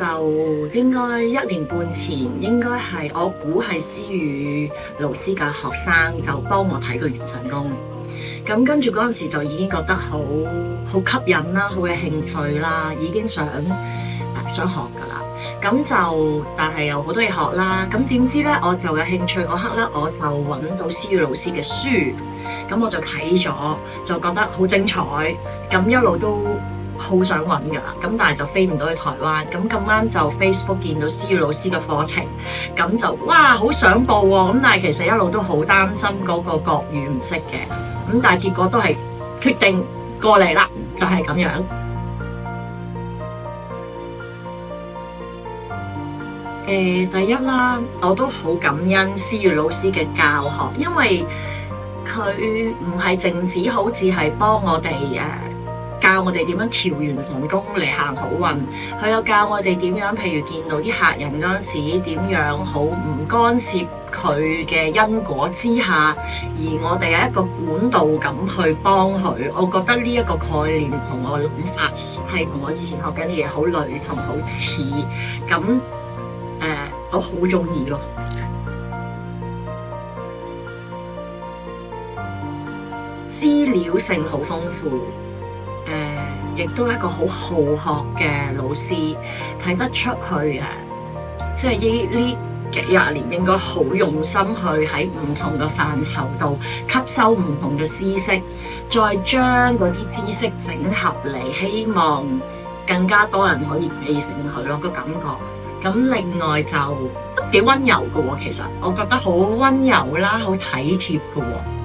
就應該1年半前，應該係我估係思雨老師嘅學生就幫我睇過元神宮。咁跟住嗰陣時就已經覺得好吸引啦，好有興趣啦，已經想學㗎啦。咁就但係有好多嘢學啦。咁點知咧，我就有興趣嗰刻咧，我就揾到思雨老師嘅書，咁我就睇咗，就覺得好精彩。咁一路都好想揾㗎啦。咁但係就飛唔到去台灣。咁咁啱就 Facebook 見到思雨老師嘅課程，咁就哇好想報喎。咁但係其實一路都好擔心嗰個國語唔識嘅。咁但係結果都係決定過嚟啦，就係咁樣。第一啦，我都好感恩思雨老師嘅教學，因為佢唔係淨止好似係幫我哋教我哋點樣調元神功嚟行好運，佢有教我哋點樣，譬如見到啲客人嗰陣時點樣好唔干涉佢嘅因果之下，而我哋有一個管道咁去幫佢。我覺得呢一個概念同我諗法係同我以前學緊嘅嘢好類同好似，咁我好中意咯。資料性好豐富，亦都係一個好好學嘅老師，睇得出佢即係呢幾廿年應該好用心去喺唔同嘅範疇度吸收唔同嘅知識，再將嗰啲知識整合嚟，希望更加多人可以記成佢咯，個感覺。咁另外就都幾溫柔㗎喎，其實我覺得好溫柔啦，好體貼㗎喎。